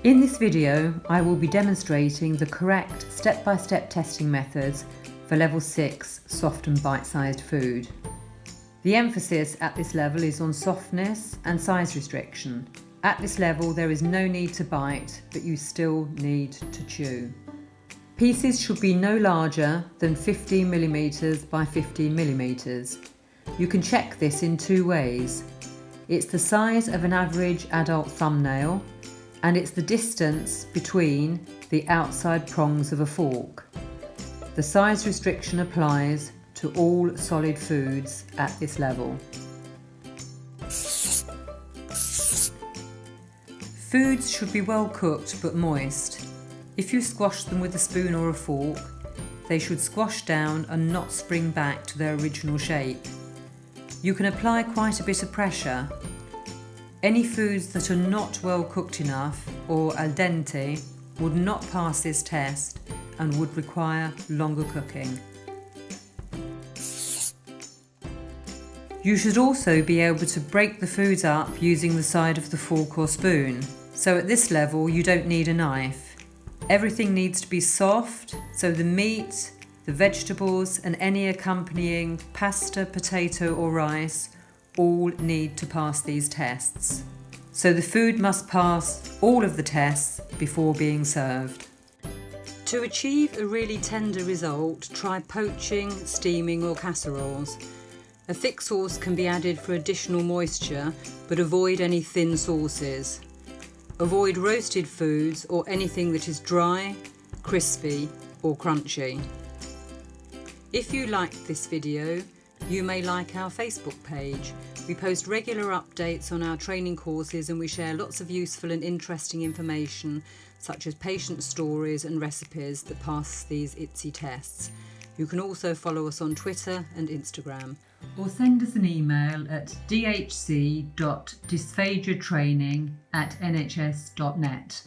In this video, I will be demonstrating the correct step-by-step testing methods for level 6 soft and bite-sized food. The emphasis at this level is on softness and size restriction. At this level, there is no need to bite, but you still need to chew. Pieces should be no larger than 15mm by 15mm. You can check this in two ways. It's the size of an average adult thumbnail, and it's the distance between the outside prongs of a fork. The size restriction applies to all solid foods at this level. Foods should be well cooked but moist. If you squash them with a spoon or a fork, they should squash down and not spring back to their original shape. You can apply quite a bit of pressure. Any foods that are not well cooked enough or al dente would not pass this test and would require longer cooking. You should also be able to break the foods up using the side of the fork or spoon. So at this level you don't need a knife. Everything needs to be soft, so the meat, the vegetables and any accompanying pasta, potato or rice all need to pass these tests. So the food must pass all of the tests before being served. To achieve a really tender result, try poaching, steaming or casseroles. A thick sauce can be added for additional moisture, but avoid any thin sauces. Avoid roasted foods or anything that is dry, crispy or crunchy. If you liked this video, you may like our Facebook page. We post regular updates on our training courses and we share lots of useful and interesting information such as patient stories and recipes that pass these IDDSI tests. You can also follow us on Twitter and Instagram. Or send us an email at dhc.dysphagiatraining@nhs.net.